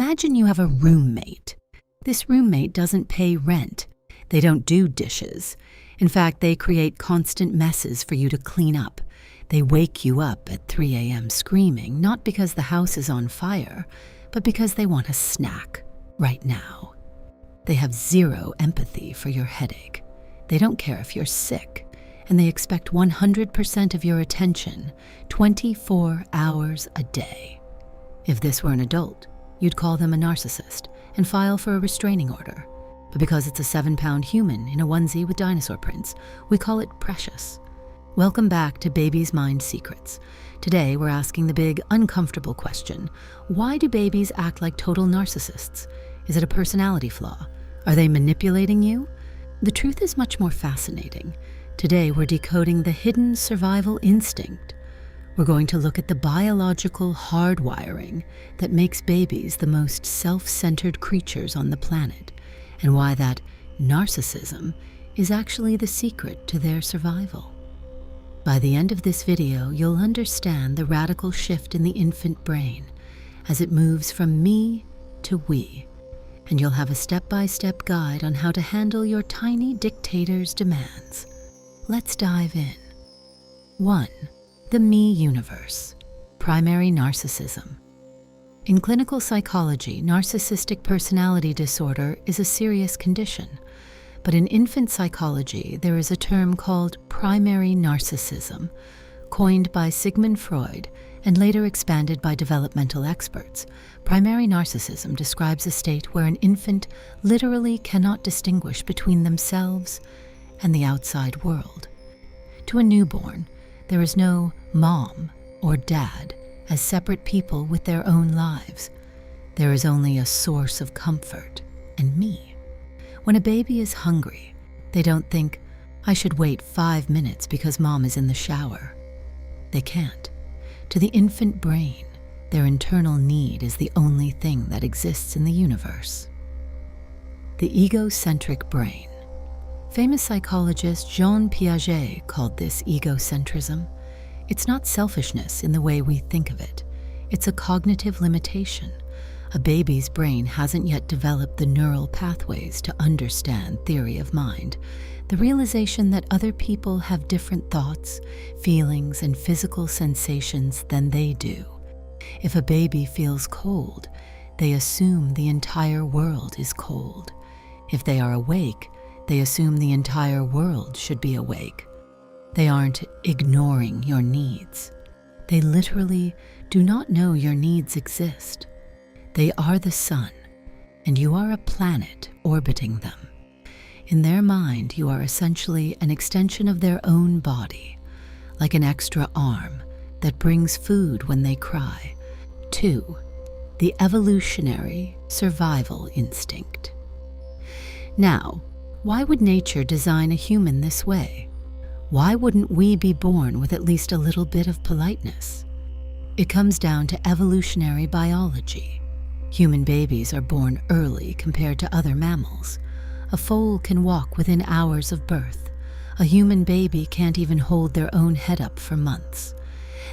Imagine you have a roommate. This roommate doesn't pay rent. They don't do dishes. In fact, they create constant messes for you to clean up. They wake you up at 3 a.m. screaming, not because the house is on fire, but because they want a snack right now. They have zero empathy for your headache. They don't care if you're sick, and they expect 100% of your attention 24 hours a day. If this were an adult, you'd call them a narcissist and file for a restraining order. But because it's a 7-pound human in a onesie with dinosaur prints, we call it precious. Welcome back to Baby's Mind Secrets. Today we're asking the big, uncomfortable question: why do babies act like total narcissists? Is it a personality flaw? Are they manipulating you? The truth is much more fascinating. Today we're decoding the hidden survival instinct. We're going to look at the biological hardwiring that makes babies the most self-centered creatures on the planet, and why that narcissism is actually the secret to their survival. By the end of this video, you'll understand the radical shift in the infant brain as it moves from me to we, and you'll have a step-by-step guide on how to handle your tiny dictator's demands. Let's dive in. 1. The me universe. Primary narcissism. In clinical psychology, narcissistic personality disorder is a serious condition. But in infant psychology, there is a term called primary narcissism, coined by Sigmund Freud and later expanded by developmental experts. Primary narcissism describes a state where an infant literally cannot distinguish between themselves and the outside world. To a newborn, there is no mom or dad as separate people with their own lives. There is only a source of comfort and me. When a baby is hungry, they don't think, I should wait 5 minutes because mom is in the shower. They can't. To the infant brain, their internal need is the only thing that exists in the universe. The egocentric brain. Famous psychologist Jean Piaget called this egocentrism. It's not selfishness in the way we think of it. It's a cognitive limitation. A baby's brain hasn't yet developed the neural pathways to understand theory of mind, the realization that other people have different thoughts, feelings, and physical sensations than they do. If a baby feels cold, they assume the entire world is cold. If they are awake, they assume the entire world should be awake. They aren't ignoring your needs. They literally do not know your needs exist. They are the sun, and you are a planet orbiting them. In their mind, you are essentially an extension of their own body, like an extra arm that brings food when they cry. 2. The evolutionary survival instinct. Now, why would nature design a human this way? Why wouldn't we be born with at least a little bit of politeness? It comes down to evolutionary biology. Human babies are born early compared to other mammals. A foal can walk within hours of birth. A human baby can't even hold their own head up for months.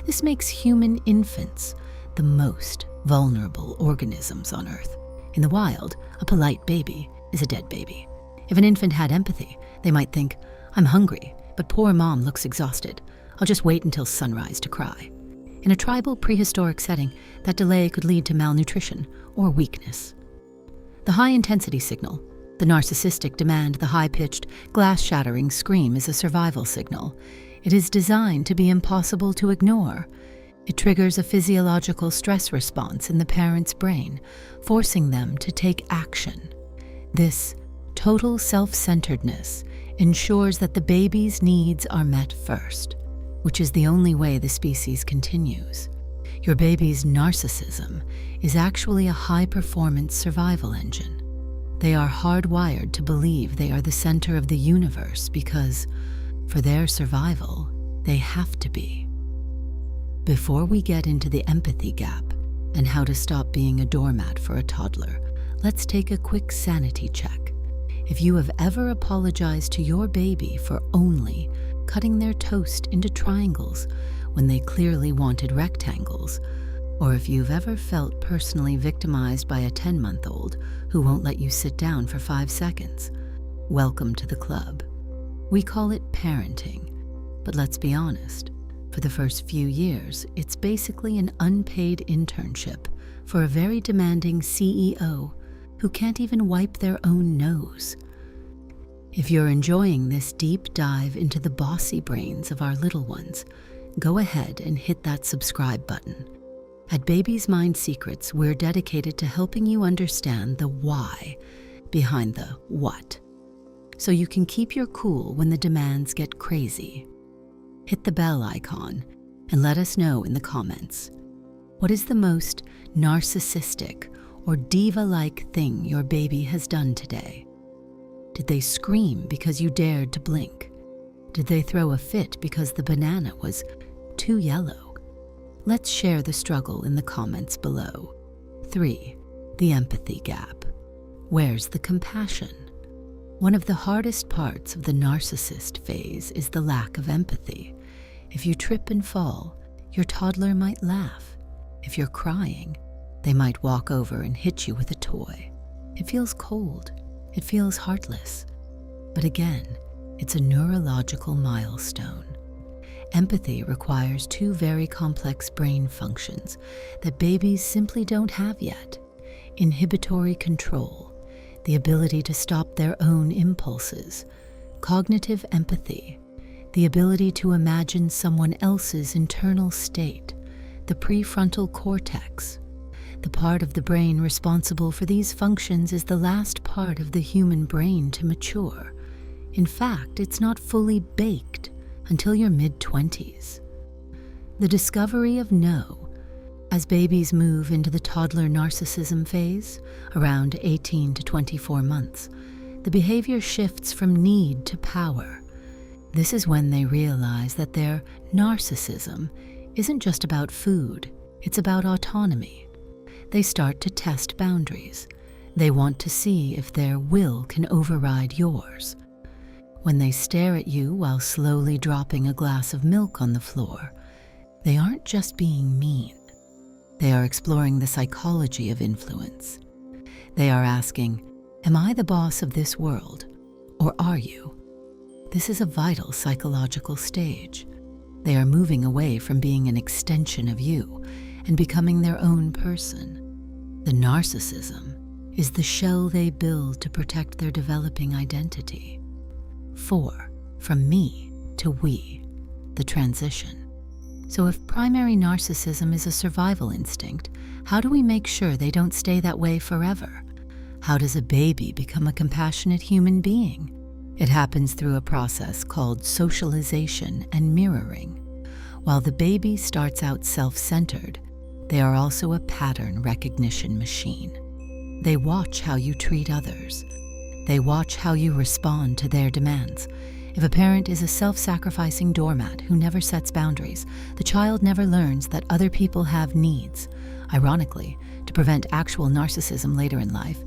This makes human infants the most vulnerable organisms on Earth. In the wild, a polite baby is a dead baby. If an infant had empathy, they might think, I'm hungry, but poor mom looks exhausted. I'll just wait until sunrise to cry. In a tribal prehistoric setting, that delay could lead to malnutrition or weakness. The high-intensity signal, the narcissistic demand, the high-pitched, glass-shattering scream is a survival signal. It is designed to be impossible to ignore. It triggers a physiological stress response in the parent's brain, forcing them to take action. This total self-centeredness ensures that the baby's needs are met first, which is the only way the species continues. Your baby's narcissism is actually a high-performance survival engine. They are hardwired to believe they are the center of the universe because, for their survival, they have to be. Before we get into the empathy gap and how to stop being a doormat for a toddler, let's take a quick sanity check. If you have ever apologized to your baby for only cutting their toast into triangles when they clearly wanted rectangles, Or if you've ever felt personally victimized by a 10-month-old who won't let you sit down for 5 seconds, welcome to the club. We call it parenting, but let's be honest, for the first few years, it's basically an unpaid internship for a very demanding CEO who can't even wipe their own nose. If you're enjoying this deep dive into the bossy brains of our little ones, go ahead and hit that subscribe button. At Baby's Mind Secrets, we're dedicated to helping you understand the why behind the what, so you can keep your cool when the demands get crazy. Hit the bell icon and let us know in the comments. What is the most narcissistic or diva-like thing your baby has done today? Did they scream because you dared to blink? Did they throw a fit because the banana was too yellow? Let's share the struggle in the comments below. 3. The empathy gap. Where's the compassion? One of the hardest parts of the narcissist phase is the lack of empathy. If you trip and fall, your toddler might laugh. If you're crying, they might walk over and hit you with a toy. It feels cold. It feels heartless. But again, it's a neurological milestone. Empathy requires 2 very complex brain functions that babies simply don't have yet: inhibitory control, the ability to stop their own impulses; cognitive empathy, the ability to imagine someone else's internal state; the prefrontal cortex. The part of the brain responsible for these functions is the last part of the human brain to mature. In fact, it's not fully baked until your mid-20s. The discovery of no. As babies move into the toddler narcissism phase, around 18 to 24 months, the behavior shifts from need to power. This is when they realize that their narcissism isn't just about food, it's about autonomy. They start to test boundaries. They want to see if their will can override yours. When they stare at you while slowly dropping a glass of milk on the floor, they aren't just being mean. They are exploring the psychology of influence. They are asking, am I the boss of this world, or are you? This is a vital psychological stage. They are moving away from being an extension of you and becoming their own person. The narcissism is the shell they build to protect their developing identity. 4. From me to we, the transition. So if primary narcissism is a survival instinct, how do we make sure they don't stay that way forever? How does a baby become a compassionate human being? It happens through a process called socialization and mirroring. While the baby starts out self-centered, they are also a pattern recognition machine. They watch how you treat others. They watch how you respond to their demands. If a parent is a self-sacrificing doormat who never sets boundaries, the child never learns that other people have needs. Ironically, to prevent actual narcissism later in life,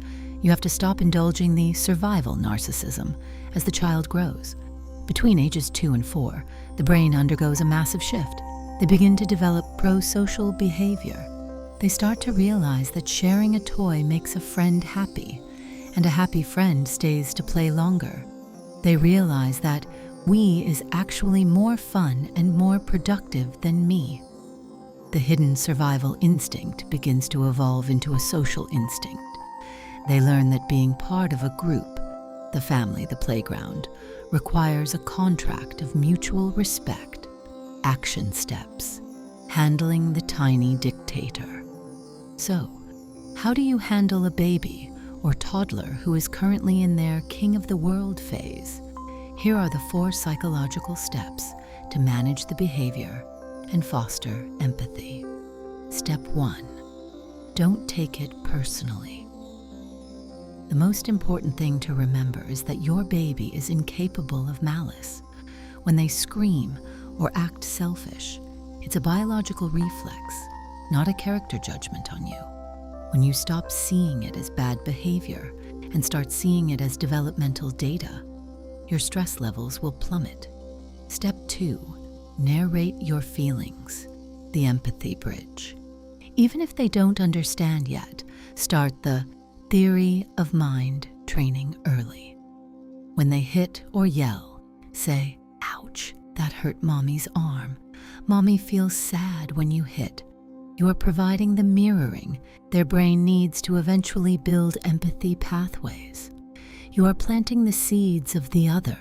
you have to stop indulging the survival narcissism as the child grows. Between ages 2 and 4, the brain undergoes a massive shift. They begin to develop pro-social behavior. They start to realize that sharing a toy makes a friend happy, and a happy friend stays to play longer. They realize that we is actually more fun and more productive than me. The hidden survival instinct begins to evolve into a social instinct. They learn that being part of a group, the family, the playground, requires a contract of mutual respect, action steps, handling the tiny dictator. So, how do you handle a baby or toddler who is currently in their king of the world phase? Here are the 4 psychological steps to manage the behavior and foster empathy. Step 1. Don't take it personally. The most important thing to remember is that your baby is incapable of malice. When they scream or act selfish, it's a biological reflex, not a character judgment on you. When you stop seeing it as bad behavior and start seeing it as developmental data, your stress levels will plummet. Step 2. Narrate your feelings, the empathy bridge. Even if they don't understand yet, start the theory of mind training early. When they hit or yell, say, "Ouch, that hurt Mommy's arm. Mommy feels sad when you hit." You are providing the mirroring their brain needs to eventually build empathy pathways. You are planting the seeds of the other.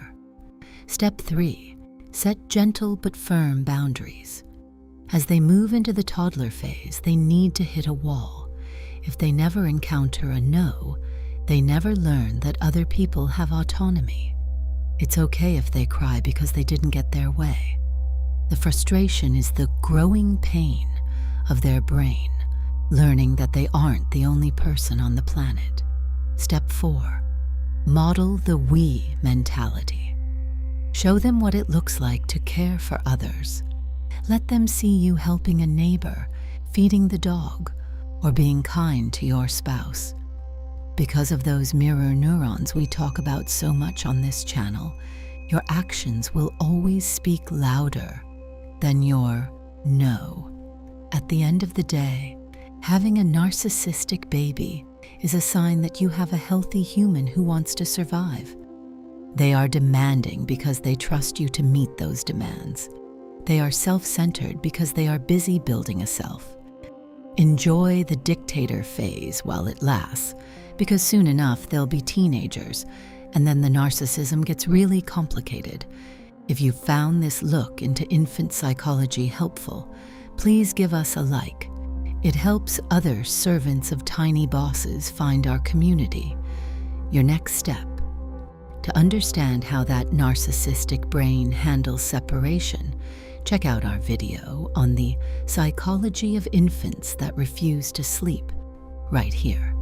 Step 3, set gentle but firm boundaries. As they move into the toddler phase, they need to hit a wall. If they never encounter a no, they never learn that other people have autonomy. It's okay if they cry because they didn't get their way. The frustration is the growing pain of their brain, learning that they aren't the only person on the planet. Step 4, model the we mentality. Show them what it looks like to care for others. Let them see you helping a neighbor, feeding the dog, or being kind to your spouse. Because of those mirror neurons we talk about so much on this channel, your actions will always speak louder than your no. At the end of the day, having a narcissistic baby is a sign that you have a healthy human who wants to survive. They are demanding because they trust you to meet those demands. They are self-centered because they are busy building a self. Enjoy the dictator phase while it lasts, because soon enough they'll be teenagers, and then the narcissism gets really complicated. If you found this look into infant psychology helpful, please give us a like. It helps other servants of tiny bosses find our community. Your next step: to understand how that narcissistic brain handles separation, check out our video on the psychology of infants that refuse to sleep, right here.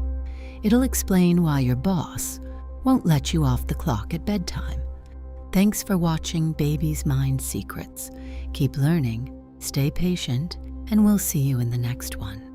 It'll explain why your boss won't let you off the clock at bedtime. Thanks for watching Baby's Mind Secrets. Keep learning, stay patient, and we'll see you in the next one.